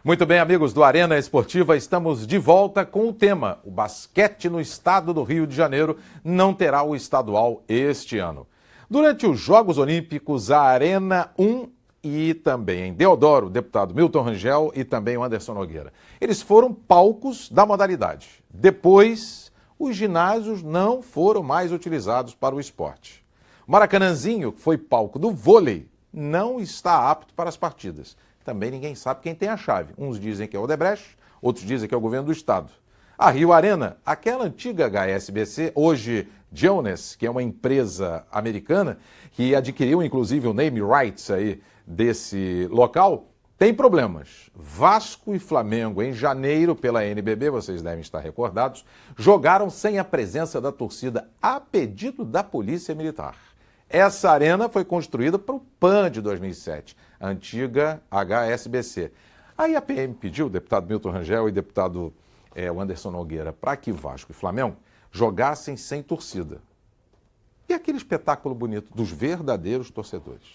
Muito bem, amigos do Arena Esportiva, estamos de volta com o tema: o basquete no estado do Rio de Janeiro não terá o estadual este ano. Durante os Jogos Olímpicos, a Arena 1 e também em Deodoro, o deputado Milton Rangel e também o Anderson Nogueira. Eles foram palcos da modalidade. Depois, os ginásios não foram mais utilizados para o esporte. O Maracanãzinho, que foi palco do vôlei, não está apto para as partidas. Também ninguém sabe quem tem a chave. Uns dizem que é o Odebrecht, outros dizem que é o governo do estado. A Rio Arena, aquela antiga HSBC, hoje Jones, que é uma empresa americana, que adquiriu inclusive o name rights aí desse local, tem problemas. Vasco e Flamengo, em janeiro, pela NBB, vocês devem estar recordados, jogaram sem a presença da torcida a pedido da Polícia Militar. Essa arena foi construída para o PAN de 2007, a antiga HSBC. Aí a PM pediu, o deputado Milton Rangel e o deputado Anderson Nogueira, para que Vasco e Flamengo jogassem sem torcida. E aquele espetáculo bonito dos verdadeiros torcedores.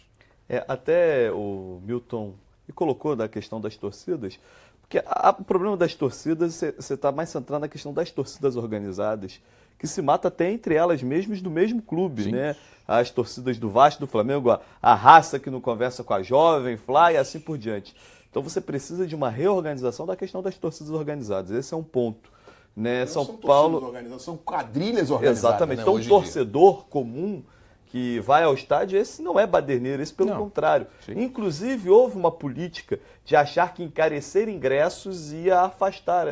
Até o Milton colocou da questão das torcidas, porque o problema das torcidas, você está mais centrado na questão das torcidas organizadas, que se mata até entre elas mesmas do mesmo clube, sim, né? As torcidas do Vasco, do Flamengo, a raça que não conversa com a Jovem, Fly e assim por diante. Então você precisa de uma reorganização da questão das torcidas organizadas. Esse é um ponto, né? Não São são Paulo, organizadas, são quadrilhas organizadas. Exatamente. Né? Então o torcedor comum que vai ao estádio, esse não é baderneiro, esse pelo contrário. Sim. Inclusive, houve uma política de achar que encarecer ingressos ia afastar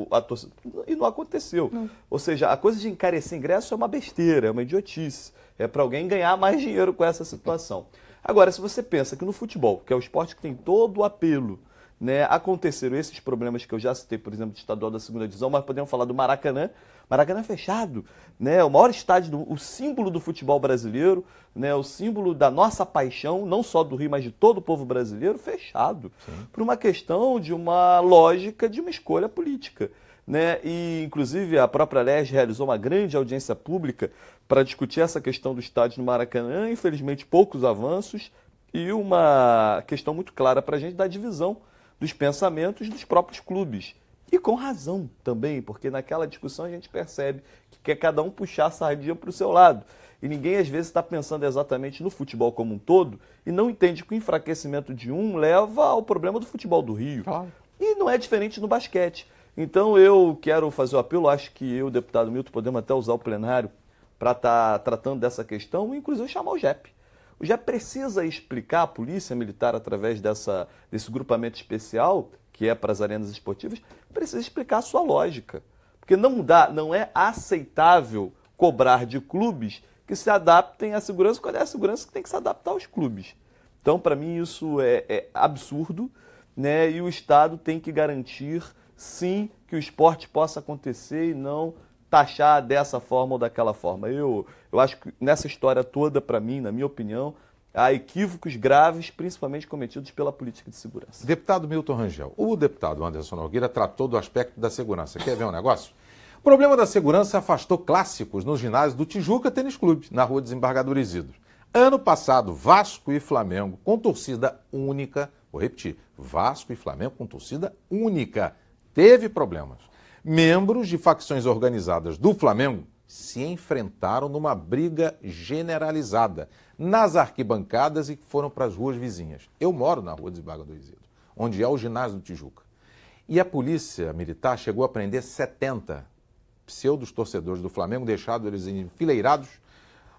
a torcida. E não aconteceu. Não. Ou seja, a coisa de encarecer ingresso é uma besteira, é uma idiotice. É para alguém ganhar mais dinheiro com essa situação. Agora, se você pensa que no futebol, que é o esporte que tem todo o apelo, né, aconteceram esses problemas que eu já citei, por exemplo, de estadual da segunda divisão, mas podemos falar do Maracanã. Maracanã fechado, né, o maior estádio, o símbolo do futebol brasileiro, né, o símbolo da nossa paixão, não só do Rio, mas de todo o povo brasileiro, fechado. Sim. Por uma questão de uma lógica de uma escolha política. Né? E, inclusive, a própria LERJ realizou uma grande audiência pública para discutir essa questão do estádio no Maracanã. Infelizmente, poucos avanços e uma questão muito clara para a gente da divisão dos pensamentos dos próprios clubes. E com razão também, porque naquela discussão a gente percebe que quer cada um puxar a sardinha para o seu lado. E ninguém, às vezes, está pensando exatamente no futebol como um todo e não entende que o enfraquecimento de um leva ao problema do futebol do Rio. Claro. E não é diferente no basquete. Então eu quero fazer o apelo, acho que eu, deputado Milton, podemos até usar o plenário para estar tratando dessa questão, inclusive chamar o JEP. O JEP precisa explicar, a Polícia Militar, através desse grupamento especial, que é para as arenas esportivas, precisa explicar a sua lógica. Porque não é aceitável cobrar de clubes que se adaptem à segurança, quando é a segurança que tem que se adaptar aos clubes. Então, para mim, isso é absurdo, né? E o Estado tem que garantir, sim, que o esporte possa acontecer e não taxar dessa forma ou daquela forma. Eu acho que nessa história toda, para mim, na minha opinião, há equívocos graves, principalmente cometidos pela política de segurança. Deputado Milton Rangel, o deputado Anderson Nogueira tratou do aspecto da segurança. Quer ver um negócio? O problema da segurança afastou clássicos nos ginásios do Tijuca Tênis Clube, na Rua Desembargador Isidro. Ano passado, Vasco e Flamengo com torcida única, vou repetir, Vasco e Flamengo com torcida única, teve problemas. Membros de facções organizadas do Flamengo se enfrentaram numa briga generalizada nas arquibancadas e foram para as ruas vizinhas. Eu moro na Rua Desembargador Isidro, onde é o ginásio do Tijuca. E a polícia militar chegou a prender 70 pseudos torcedores do Flamengo, deixados eles enfileirados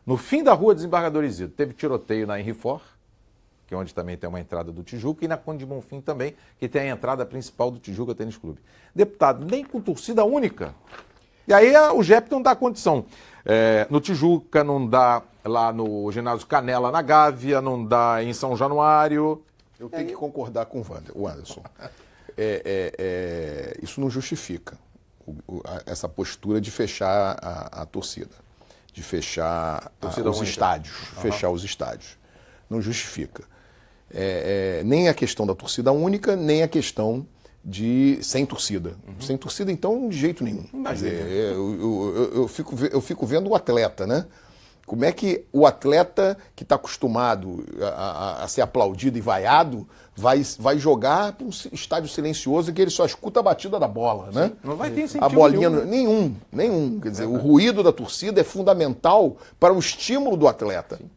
no fim da Rua Desembargador Isidro. Teve tiroteio na Henry Ford, que é onde também tem uma entrada do Tijuca, e na Conde de Bonfim também, que tem a entrada principal do Tijuca Tênis Clube. Deputado, nem com torcida única. E aí o JEP não dá condição. No Tijuca, não dá lá no ginásio Canela, na Gávea, não dá em São Januário. Eu tenho que concordar com o Anderson. Isso não justifica essa postura de fechar a torcida, de fechar os estádios, fechar os estádios. Não justifica. Nem a questão da torcida única, nem a questão de sem torcida. Sem torcida, então, de jeito nenhum. Quer dizer, eu fico vendo o atleta, né? Como é que o atleta que está acostumado a ser aplaudido e vaiado vai jogar para um estádio silencioso em que ele só escuta a batida da bola, né? Não vai ter incentivo a bolinha nenhum. Quer dizer, o ruído da torcida é fundamental para o estímulo do atleta. Sim.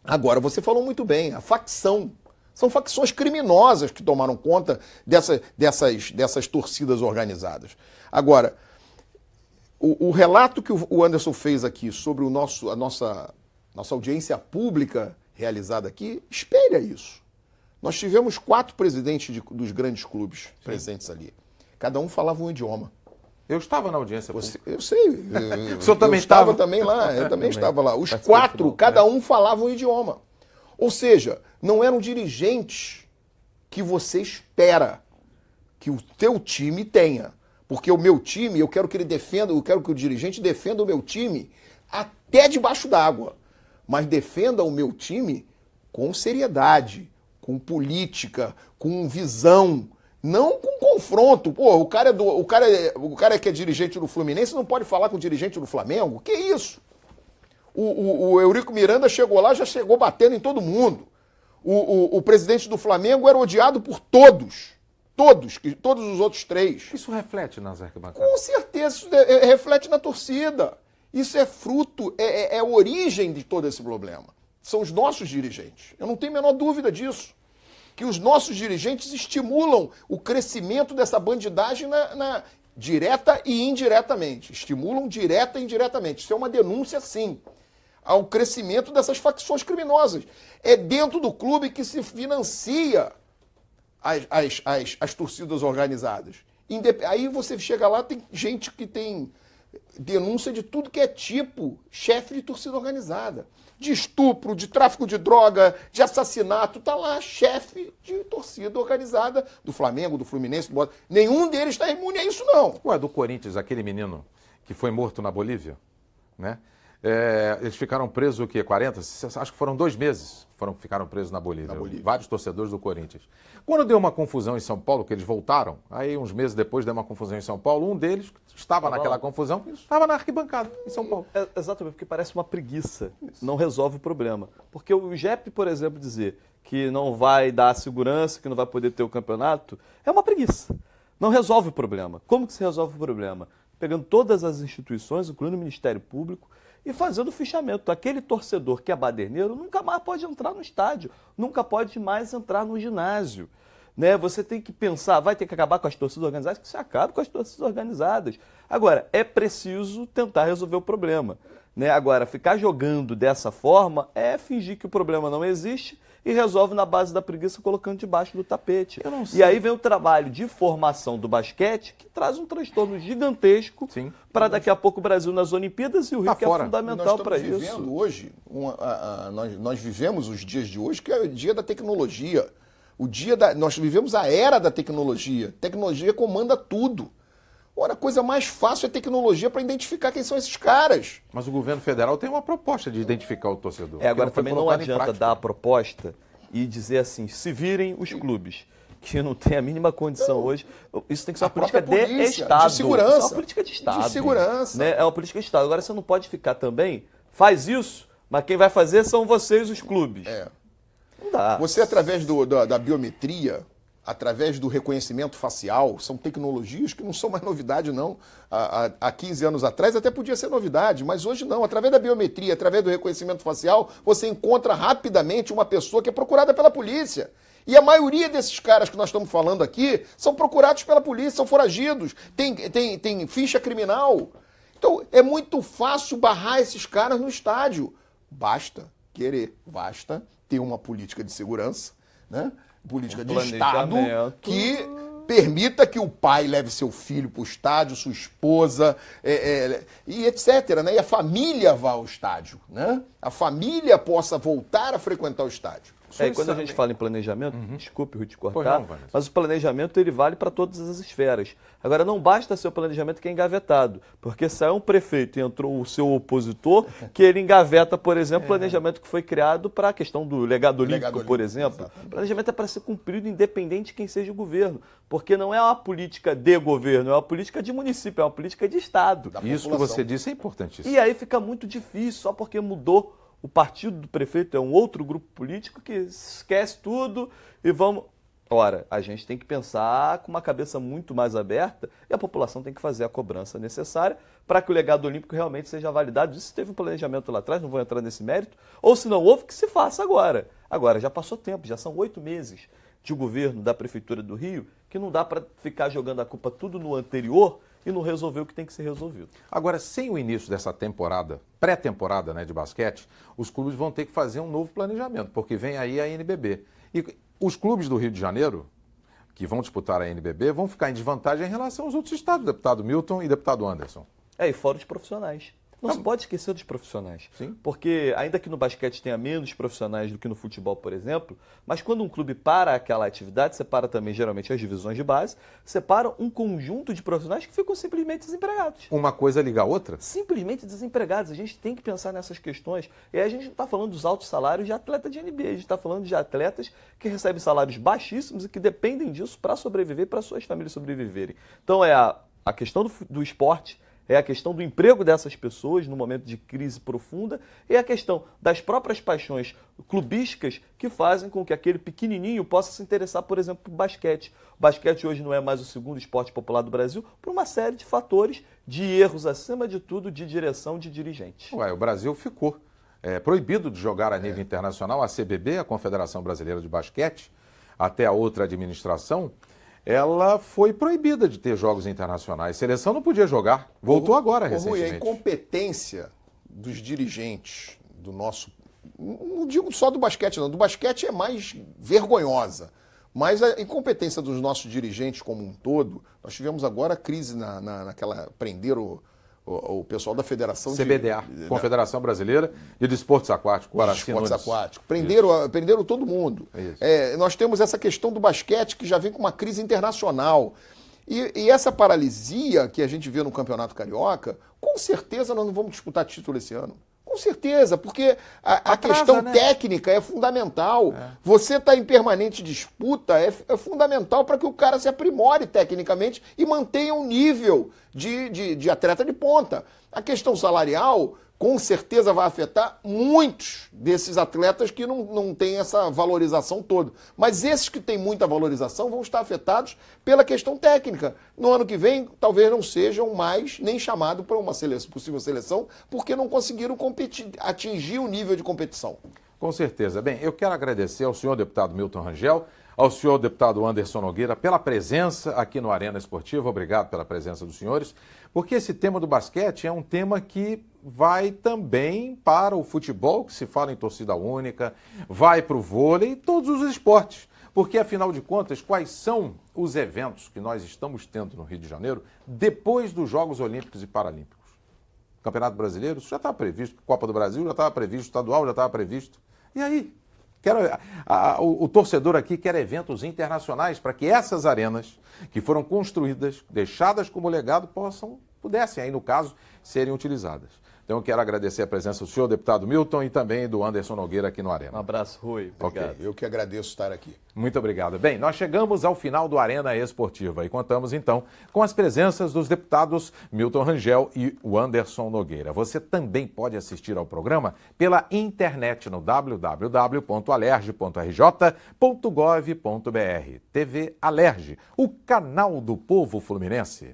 Agora, você falou muito bem, a facção. São facções criminosas que tomaram conta dessas torcidas organizadas. Agora, o relato que o Anderson fez aqui sobre a nossa audiência pública realizada aqui espelha isso. Nós tivemos 4 presidentes dos grandes clubes presentes ali. Cada um falava um idioma. Eu estava na audiência pública. Eu sei. O senhor também estava? Eu também estava lá. Os 4, cada um falava um idioma. Ou seja, não eram dirigentes que você espera que o teu time tenha. Porque o meu time, eu quero que ele defenda, eu quero que o dirigente defenda o meu time até debaixo d'água. Mas defenda o meu time com seriedade, com política, com visão, não com confronto. Pô, o cara que é dirigente do Fluminense não pode falar com o dirigente do Flamengo? Que isso? O Eurico Miranda chegou lá, já chegou batendo em todo mundo. O presidente do Flamengo era odiado por todos os outros 3. Isso reflete nas arquibancadas? Com certeza, isso reflete na torcida. Isso é fruto, é a origem de todo esse problema. São os nossos dirigentes. Eu não tenho a menor dúvida disso. Que os nossos dirigentes estimulam o crescimento dessa bandidagem direta e indiretamente. Estimulam direta e indiretamente. Isso é uma denúncia, sim, ao crescimento dessas facções criminosas. É dentro do clube que se financia as torcidas organizadas. Aí você chega lá, tem gente que tem denúncia de tudo que é tipo chefe de torcida organizada. De estupro, de tráfico de droga, de assassinato, tá lá chefe de torcida organizada do Flamengo, do Fluminense, do Botafogo. Nenhum deles está imune a isso, não. Ué, do Corinthians, aquele menino que foi morto na Bolívia, né? Eles ficaram presos o quê? 40? Acho que foram 2 meses ficaram presos na Bolívia. Vários torcedores do Corinthians. Quando deu uma confusão em São Paulo, que eles voltaram, aí uns meses depois deu uma confusão em São Paulo, um deles estava naquela confusão, estava na arquibancada em São Paulo. Exatamente, porque parece uma preguiça. Isso. Não resolve o problema. Porque o JEP, por exemplo, dizer que não vai dar segurança, que não vai poder ter o campeonato, é uma preguiça. Não resolve o problema. Como que se resolve o problema? Pegando todas as instituições, incluindo o Ministério Público, e fazendo o fichamento. Aquele torcedor que é baderneiro nunca mais pode entrar no estádio, nunca pode mais entrar no ginásio. Né? Você tem que pensar, vai ter que acabar com as torcidas organizadas, que você acabe com as torcidas organizadas. Agora, é preciso tentar resolver o problema. Né? Agora, ficar jogando dessa forma é fingir que o problema não existe e resolve na base da preguiça colocando debaixo do tapete. E aí vem o trabalho de formação do basquete que traz um transtorno gigantesco para daqui a pouco o Brasil nas Olimpíadas e o Rio que é fundamental para isso. Nós vivemos os dias de hoje que é o dia da tecnologia. Nós vivemos a era da tecnologia. Tecnologia comanda tudo. Ora, a coisa mais fácil é tecnologia para identificar quem são esses caras. Mas o governo federal tem uma proposta de identificar o torcedor. Agora também não adianta dar a proposta e dizer assim, se virem os clubes que não têm a mínima condição hoje. Isso tem que ser uma política de Estado. De segurança. Isso é uma política de Estado. De segurança. Né? É uma política de Estado. Agora você não pode ficar também, faz isso, mas quem vai fazer são vocês, os clubes. Não dá. Você, através da biometria, através do reconhecimento facial, são tecnologias que não são mais novidade, não. Há 15 anos atrás até podia ser novidade, mas hoje não. Através da biometria, através do reconhecimento facial, você encontra rapidamente uma pessoa que é procurada pela polícia. E a maioria desses caras que nós estamos falando aqui são procurados pela polícia, são foragidos, tem ficha criminal. Então, é muito fácil barrar esses caras no estádio. Basta querer, basta ter uma política de segurança, né? Política de Estado que permita que o pai leve seu filho para o estádio, sua esposa, e etc. Né? E a família vá ao estádio. Né? A família possa voltar a frequentar o estádio. E quando a gente fala em planejamento, desculpe, Rui, te cortar, mas o planejamento ele vale para todas as esferas. Agora, não basta ser o planejamento que é engavetado, porque saiu um prefeito e entrou o seu opositor, que ele engaveta, por exemplo, o planejamento que foi criado para a questão do legado olímpico, por exemplo. O planejamento é para ser cumprido independente de quem seja o governo, porque não é uma política de governo, é uma política de município, é uma política de Estado. Isso que você disse é importantíssimo. E aí fica muito difícil, só porque mudou o partido do prefeito, é um outro grupo político que esquece tudo e vamos... Ora, a gente tem que pensar com uma cabeça muito mais aberta e a população tem que fazer a cobrança necessária para que o legado olímpico realmente seja validado. Isso teve um planejamento lá atrás, não vou entrar nesse mérito, ou se não houve, que se faça agora. Agora, já passou tempo, já são 8 meses de governo da Prefeitura do Rio, que não dá para ficar jogando a culpa tudo no anterior e não resolver o que tem que ser resolvido. Agora, sem o início dessa temporada, pré-temporada, né, de basquete, os clubes vão ter que fazer um novo planejamento, porque vem aí a NBB. E os clubes do Rio de Janeiro, que vão disputar a NBB, vão ficar em desvantagem em relação aos outros estados, deputado Milton e deputado Anderson. E fora os profissionais. Não se pode esquecer dos profissionais. Sim. Porque, ainda que no basquete tenha menos profissionais do que no futebol, por exemplo, mas quando um clube para aquela atividade, separa também, geralmente, as divisões de base, separa um conjunto de profissionais que ficam simplesmente desempregados. Uma coisa liga a outra? Simplesmente desempregados. A gente tem que pensar nessas questões. E aí a gente não está falando dos altos salários de atleta de NBA, a gente está falando de atletas que recebem salários baixíssimos e que dependem disso para sobreviver, para suas famílias sobreviverem. Então, é a questão do esporte, é a questão do emprego dessas pessoas no momento de crise profunda e a questão das próprias paixões clubísticas que fazem com que aquele pequenininho possa se interessar, por exemplo, por basquete. O basquete hoje não é mais o segundo esporte popular do Brasil por uma série de fatores, de erros, acima de tudo, de direção de dirigentes. O Brasil ficou proibido de jogar a nível internacional. A CBB, a Confederação Brasileira de Basquete, até a outra administração, ela foi proibida de ter jogos internacionais. A seleção não podia jogar. Voltou agora, recentemente. A incompetência dos dirigentes do nosso... Não digo só do basquete, não. Do basquete é mais vergonhosa. Mas a incompetência dos nossos dirigentes como um todo... Nós tivemos agora a crise naquela... Prenderam o pessoal da Federação CBDA, Confederação Brasileira de Desportos Aquáticos, Guaraci Nunes. Aquáticos. Prenderam todo mundo. Nós temos essa questão do basquete que já vem com uma crise internacional. E essa paralisia que a gente vê no Campeonato Carioca, com certeza nós não vamos disputar título esse ano. Com certeza, porque a questão técnica é fundamental. Você está em permanente disputa é fundamental para que o cara se aprimore tecnicamente e mantenha um nível de atleta de ponta. A questão salarial, com certeza, vai afetar muitos desses atletas que não têm essa valorização toda. Mas esses que têm muita valorização vão estar afetados pela questão técnica. No ano que vem, talvez não sejam mais nem chamados para uma possível seleção, porque não conseguiram atingir o nível de competição. Com certeza. Bem, eu quero agradecer ao senhor deputado Milton Rangel, ao senhor deputado Anderson Nogueira pela presença aqui no Arena Esportiva. Obrigado pela presença dos senhores, porque esse tema do basquete é um tema que vai também para o futebol, que se fala em torcida única, vai para o vôlei e todos os esportes. Porque, afinal de contas, quais são os eventos que nós estamos tendo no Rio de Janeiro depois dos Jogos Olímpicos e Paralímpicos? Campeonato Brasileiro, isso já estava previsto. Copa do Brasil já estava previsto, estadual já estava previsto. E aí? O torcedor aqui quer eventos internacionais para que essas arenas que foram construídas, deixadas como legado, pudessem, aí no caso, serem utilizadas. Então eu quero agradecer a presença do senhor deputado Milton e também do Anderson Nogueira aqui no Arena. Um abraço, Rui. Obrigado. Okay. Eu que agradeço estar aqui. Muito obrigado. Bem, nós chegamos ao final do Arena Esportiva e contamos então com as presenças dos deputados Milton Rangel e o Anderson Nogueira. Você também pode assistir ao programa pela internet no www.alerj.rj.gov.br. TV Alerj, o canal do povo fluminense.